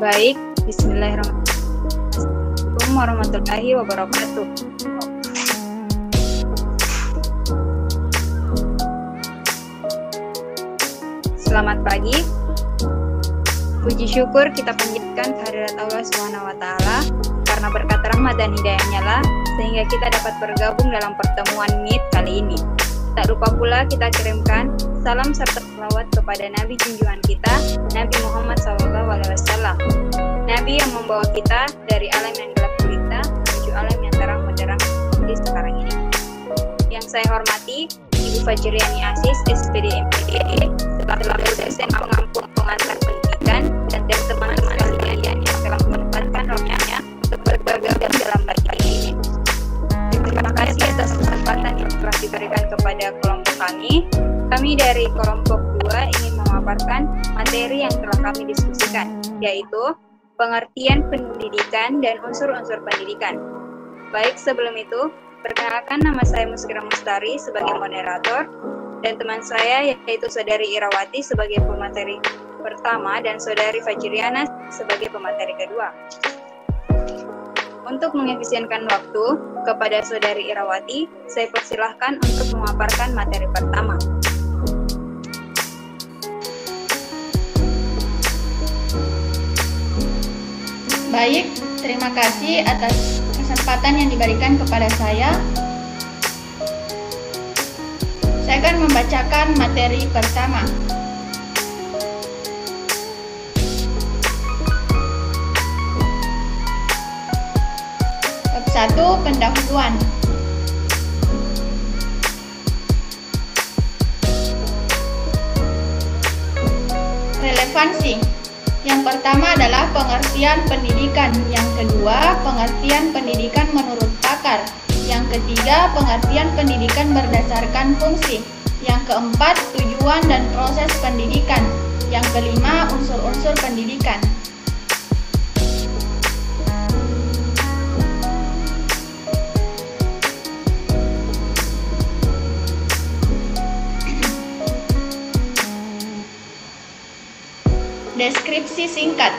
Baik, bismillahirrahmanirrahim. Assalamualaikum warahmatullahi wabarakatuh. Selamat pagi. Puji syukur kita panjatkan kehadirat Allah SWT karena berkat rahmat dan hidayahnya lah sehingga kita dapat bergabung dalam pertemuan Meet kali ini. Tak lupa pula kita kirimkan salam serta selawat kepada Nabi junjungan kita, Nabi Muhammad SAW. Nabi yang membawa kita dari alam yang gelap gulita menuju alam yang terang benderang seperti sekarang ini. Yang saya hormati, Ibu Fajriani Aziz, SPD MPD, selaku dosen pengantar pendidikan dan teman-teman sekalian yang telah menempatkan rohnya untuk bergabung dalam pagi ini. Terima kasih atas kesempatan yang telah diberikan kepada kelompok kami. Kami dari kelompok 2 ingin memaparkan materi yang telah kami diskusikan, yaitu pengertian pendidikan dan unsur-unsur pendidikan. Baik, sebelum itu, perkenalkan nama saya Muskira Mustari sebagai moderator, dan teman saya yaitu Saudari Irawati sebagai pemateri pertama dan Saudari Fajriana sebagai pemateri kedua. Untuk mengefisienkan waktu, kepada Saudari Irawati, saya persilahkan untuk memaparkan materi pertama. Baik, terima kasih atas kesempatan yang diberikan kepada saya. Saya akan membacakan materi pertama. Bab 1, pendahuluan. Relevansi. Yang pertama adalah pengertian pendidikan, yang kedua pengertian pendidikan menurut pakar, yang ketiga pengertian pendidikan berdasarkan fungsi, yang keempat tujuan dan proses pendidikan, yang kelima unsur-unsur pendidikan. Deskripsi singkat.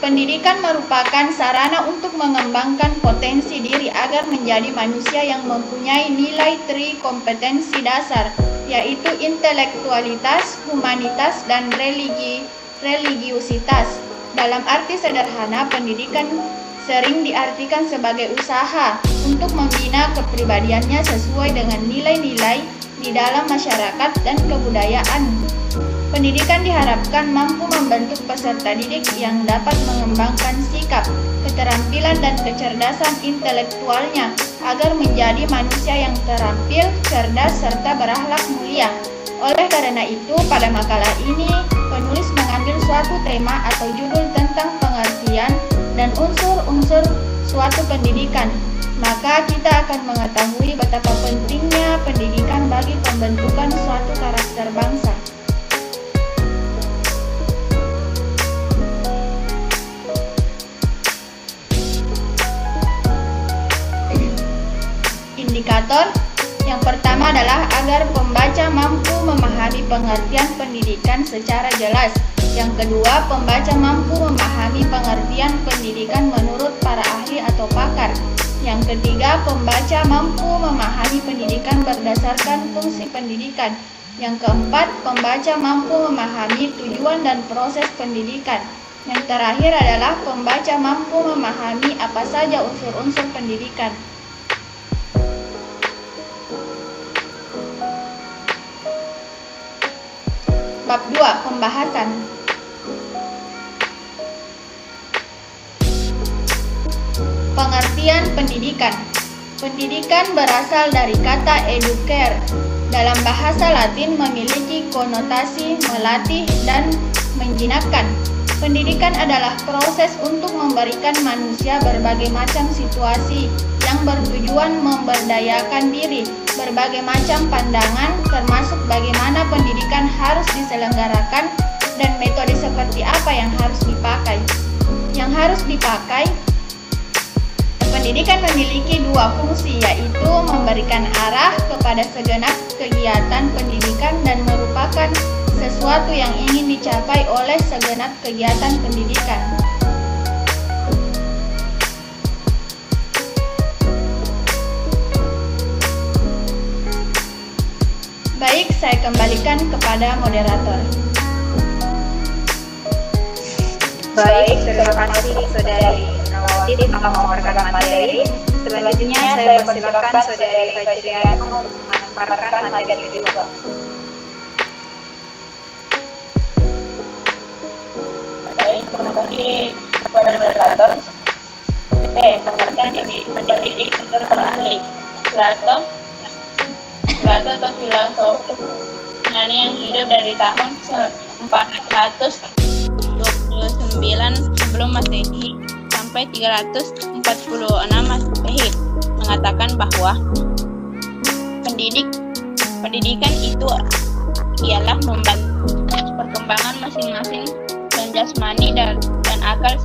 Pendidikan merupakan sarana untuk mengembangkan potensi diri agar menjadi manusia yang mempunyai nilai 3 kompetensi dasar, yaitu intelektualitas, humanitas, dan religiusitas. Dalam arti sederhana, pendidikan sering diartikan sebagai usaha untuk membina kepribadiannya sesuai dengan nilai-nilai di dalam masyarakat dan kebudayaan. Pendidikan diharapkan mampu membentuk peserta didik yang dapat mengembangkan sikap, keterampilan, dan kecerdasan intelektualnya agar menjadi manusia yang terampil, cerdas, serta berakhlak mulia. Oleh karena itu, pada makalah ini, penulis mengambil suatu tema atau judul tentang pengertian dan unsur-unsur suatu pendidikan. Maka kita akan mengetahui betapa pentingnya pendidikan bagi pembentukan suatu karakter bangsa. Indikator yang pertama adalah agar pembaca mampu memahami pengertian pendidikan secara jelas. Yang kedua, pembaca mampu memahami pengertian pendidikan menurut para ahli atau pakar. Yang ketiga, pembaca mampu memahami pendidikan berdasarkan fungsi pendidikan. Yang keempat, pembaca mampu memahami tujuan dan proses pendidikan. Yang terakhir adalah pembaca mampu memahami apa saja unsur-unsur pendidikan. Bab 2, pembahasan. Pengertian pendidikan. Pendidikan berasal dari kata educare. Dalam bahasa Latin memiliki konotasi melatih dan menjinakkan. Pendidikan adalah proses untuk memberikan manusia berbagai macam situasi yang bertujuan memberdayakan diri, berbagai macam pandangan, termasuk bagaimana pendidikan harus diselenggarakan dan metode seperti apa yang harus dipakai. Yang harus dipakai, pendidikan memiliki 2 fungsi, yaitu memberikan arah kepada segenap kegiatan pendidikan dan merupakan sesuatu yang ingin dicapai oleh segenap kegiatan pendidikan. Baik, saya kembalikan kepada moderator. Baik, terima kasih Saudari Nawati telah memaparkan materi. Selanjutnya saya persilakan Saudari Fajrian untuk memaparkan materi kedua. Baik, terima kasih kepada moderator. Pengertian pendidik untuk ahli Plato atau filosof Yunani yang hidup dari tahun 429 sebelum Masehi sampai 346 Masehi mengatakan bahwa pendidikan itu ialah membantu perkembangan masing-masing dan jasmani dan akal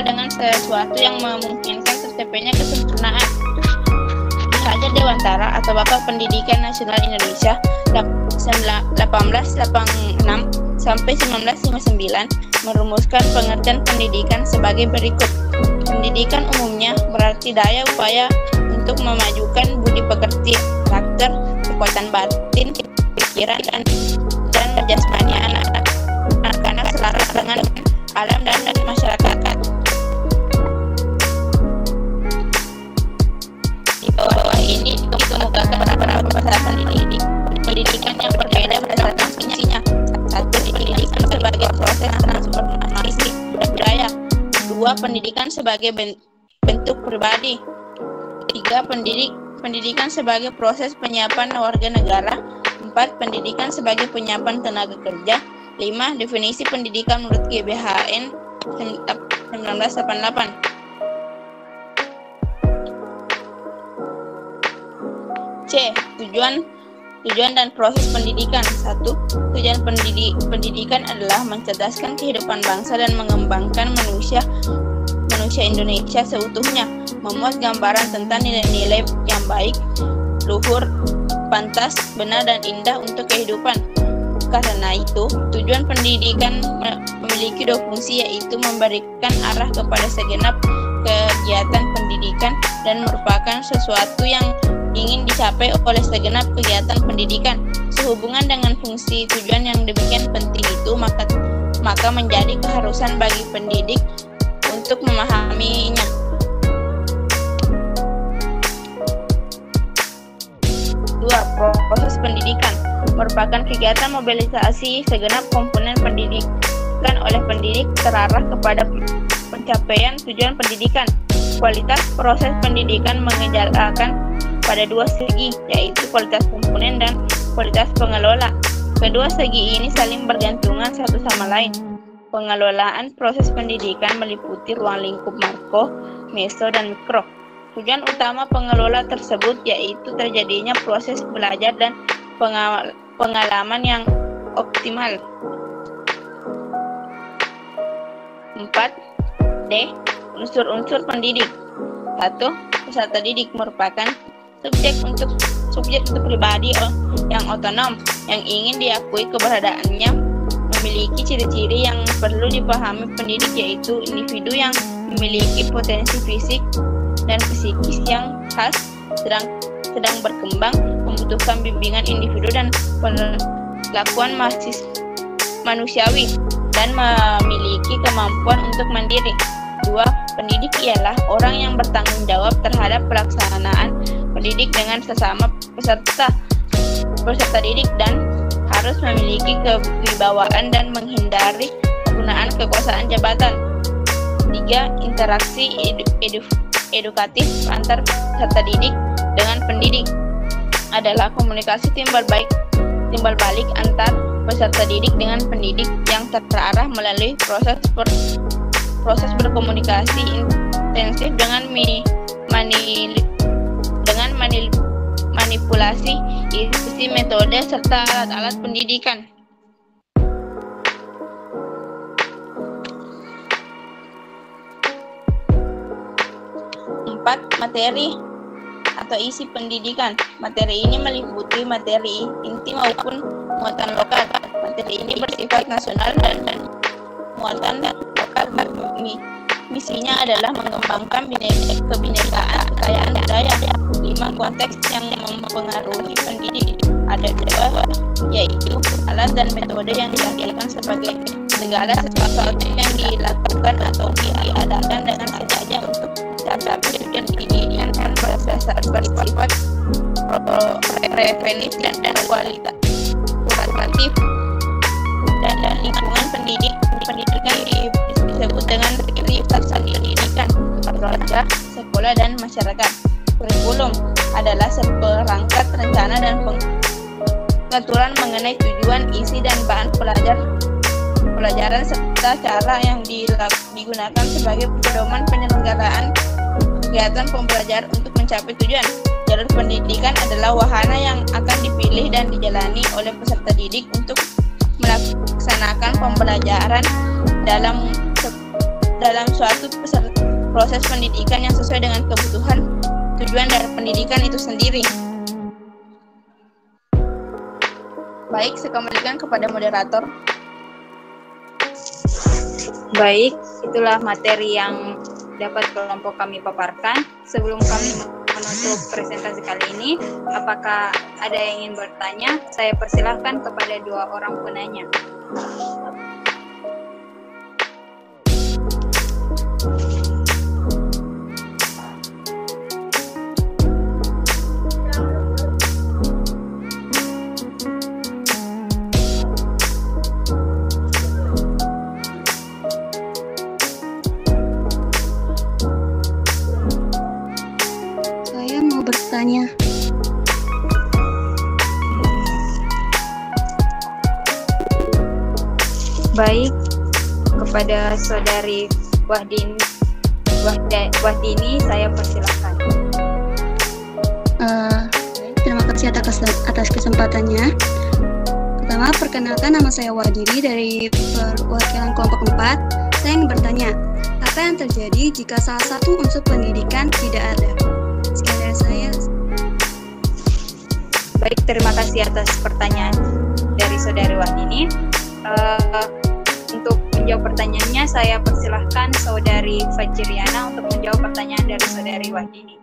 dengan sesuatu yang memungkinkan tercapainya kesempurnaan. Raja Dewantara atau Bapak Pendidikan Nasional Indonesia 1886 sampai 1959 merumuskan pengertian pendidikan sebagai berikut. Pendidikan umumnya berarti daya upaya untuk memajukan budi pekerti, karakter, kekuatan batin, pikiran, dan jasmani anak-anak selaras dengan alam dan masyarakat. Di bawah ini dikemukakan beberapa bahasa pendidikan yang berbeda berdasarkan fungsinya. 1. Pendidikan sebagai proses transformasi budaya. 2. Pendidikan sebagai bentuk pribadi. 3. Pendidikan sebagai proses penyiapan warga negara. 4. Pendidikan sebagai penyiapan tenaga kerja. 5. Definisi pendidikan menurut GBHN 1988. C. Tujuan dan proses pendidikan. 1. Tujuan pendidikan adalah mencerdaskan kehidupan bangsa dan mengembangkan manusia Indonesia seutuhnya, memuat gambaran tentang nilai-nilai yang baik, luhur, pantas, benar, dan indah untuk kehidupan. Karena itu, tujuan pendidikan memiliki dua fungsi, yaitu memberikan arah kepada segenap kegiatan pendidikan dan merupakan sesuatu yang ingin dicapai oleh segenap kegiatan pendidikan. Sehubungan dengan fungsi tujuan yang demikian penting itu, maka menjadi keharusan bagi pendidik untuk memahaminya. 2. Proses pendidikan merupakan kegiatan mobilisasi segenap komponen pendidikan oleh pendidik terarah kepada pencapaian tujuan pendidikan. Kualitas proses pendidikan mengejalkan pada dua segi, yaitu kualitas komponen dan kualitas pengelola. Kedua segi ini saling bergantungan satu sama lain. Pengelolaan proses pendidikan meliputi ruang lingkup makro, meso, dan mikro. Tujuan utama pengelola tersebut yaitu terjadinya proses belajar dan pengalaman yang optimal. 4. D. Unsur-unsur pendidik. 1. Peserta didik merupakan subjek untuk pribadi yang otonom, yang ingin diakui keberadaannya, memiliki ciri-ciri yang perlu dipahami pendidik, yaitu individu yang memiliki potensi fisik dan psikis yang khas, sedang berkembang, membutuhkan bimbingan individu dan perlakuan manusiawi, dan memiliki kemampuan untuk mandiri. 2. Pendidik ialah orang yang bertanggung jawab terhadap pelaksanaan pendidik dengan sesama peserta didik dan harus memiliki kewibawaan dan menghindari penggunaan kekuasaan jabatan. 3. Interaksi edukatif antar peserta didik dengan pendidik adalah komunikasi timbal balik antar peserta didik dengan pendidik yang terarah melalui proses berkomunikasi intensif dengan manipulasi isi metode serta alat-alat pendidikan. 4. Materi atau isi pendidikan. Materi ini meliputi materi inti maupun muatan lokal. Materi ini bersifat nasional dan muatan lokal. Misinya adalah mengembangkan kebinekaan kekayaan budaya. 5. Konteks yang mempengaruhi pendidik. ada dua, yaitu alat dan metode yang diartikan sebagai segala sesuatu yang dilakukan atau diadakan dengan sengaja untuk mencapai tujuan pendidikan dan berdasar bersifat preventif dan kualitatif dan lingkungan pendidikan disebut dengan aktivitas pendidikan keluarga, sekolah, dan masyarakat. Kurikulum adalah seperangkat rencana dan pengaturan mengenai tujuan, isi, dan bahan pelajaran serta cara yang digunakan sebagai pedoman penyelenggaraan kegiatan pembelajaran untuk mencapai tujuan. Jalur pendidikan adalah wahana yang akan dipilih dan dijalani oleh peserta didik untuk melaksanakan pembelajaran dalam suatu proses pendidikan yang sesuai dengan kebutuhan tujuan dari pendidikan itu sendiri. Baik, saya kembalikan kepada moderator. Baik, itulah materi yang dapat kelompok kami paparkan. Sebelum kami menutup presentasi kali ini, apakah ada yang ingin bertanya? Saya persilahkan kepada dua orang penanya. Baik, kepada saudari Wahdini saya persilahkan. Terima kasih atas kesempatannya. Pertama, perkenalkan, nama saya Wahdini dari perwakilan kelompok 4. Saya ingin bertanya, apa yang terjadi jika salah satu unsur pendidikan tidak ada? Sekian dari saya. Baik, terima kasih atas pertanyaan dari saudari Wahdini. Untuk menjawab pertanyaannya, saya persilahkan saudari Fajriana untuk menjawab pertanyaan dari saudari Wahdini.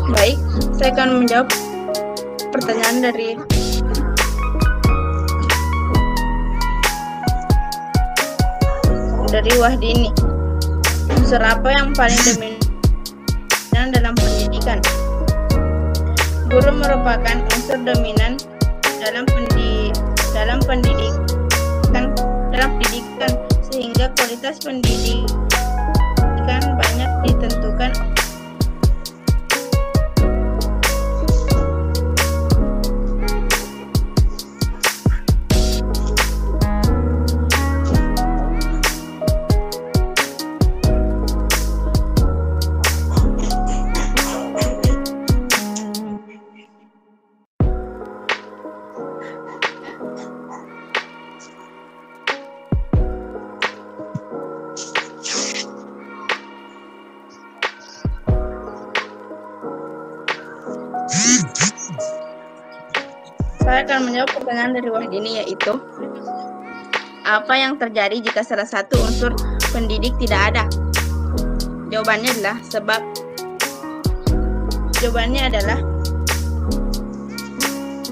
Baik, saya akan menjawab pertanyaan dari Wahdini. Unsur apa yang paling dominan dalam pendidikan? Guru merupakan unsur dominan dalam pendidikan sehingga kualitas pendidikan banyak ditentukan Saya akan menjawab pertanyaan dari Wahdini, yaitu apa yang terjadi jika salah satu unsur pendidik tidak ada? Jawabannya adalah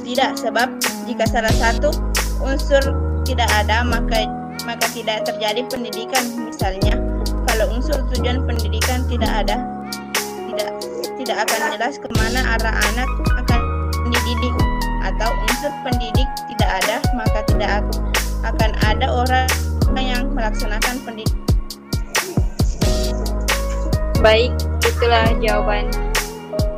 tidak, sebab jika salah satu unsur tidak ada maka tidak terjadi pendidikan. Misalnya, kalau unsur tujuan pendidikan tidak ada, tidak akan jelas kemana arah anak akan dididik. Atau unsur pendidik tidak ada, maka tidak akan ada orang yang melaksanakan pendidikan. Baik, itulah jawaban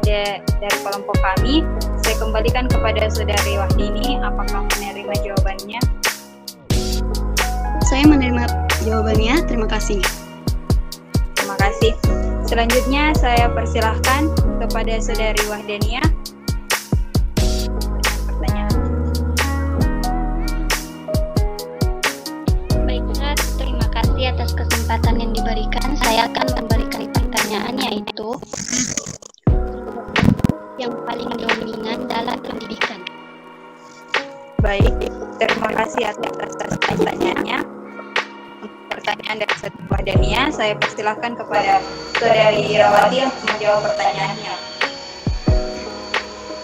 dari kelompok kami. Saya kembalikan kepada saudari Wahdini, apakah menerima jawabannya? Saya menerima jawabannya. Terima kasih. Terima kasih. Selanjutnya saya persilahkan kepada Saudari Wahdania. Pertanyaan. Baiklah, terima kasih atas kesempatan yang diberikan. Saya akan memberikan pertanyaan, yaitu yang paling dominan dalam pendidikan. Baik, terima kasih atas pertanyaannya. Pertanyaan dari Saudari Wahdania, saya persilahkan kepada Saudari Irawati untuk menjawab pertanyaannya.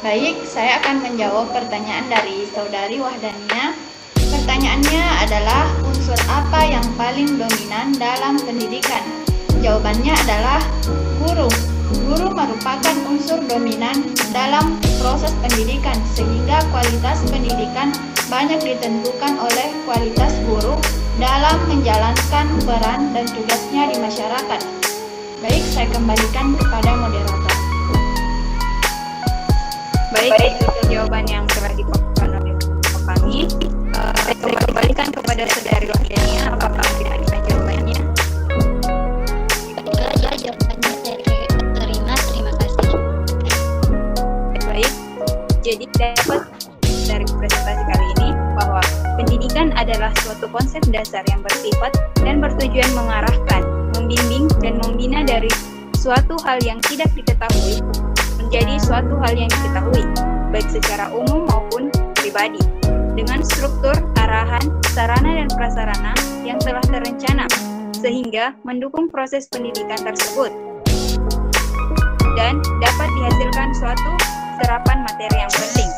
Baik, saya akan menjawab pertanyaan dari Saudari Wahdania. Pertanyaannya adalah unsur apa yang paling dominan dalam pendidikan? Jawabannya adalah guru. Guru merupakan unsur dominan dalam proses pendidikan, sehingga kualitas pendidikan banyak ditentukan oleh kualitas guru dalam menjalankan peran dan tugasnya di masyarakat. Baik, saya kembalikan kepada moderator. Baik, itu jawaban yang telah dipaparkan oleh kami. Saya kembalikan kepada Saudari Wahdania. Apakah tidak ada jawabannya? Baiklah, jawabannya saya terima. Terima kasih. Baik, jadi dapat dari presentasi kali ini bahwa pendidikan adalah suatu konsep dasar yang bersifat dan bertujuan mengarahkan, membimbing, dan membina dari suatu hal yang tidak diketahui menjadi suatu hal yang diketahui, baik secara umum maupun pribadi, dengan struktur, arahan, sarana dan prasarana yang telah terencana, sehingga mendukung proses pendidikan tersebut, dan dapat dihasilkan suatu serapan materi yang penting.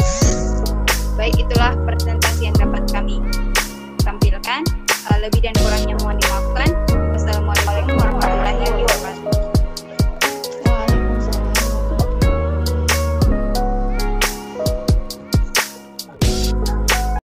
Baik, itulah presentasi yang dapat kami tampilkan. Lebih dan kurangnya mohon dimaafkan.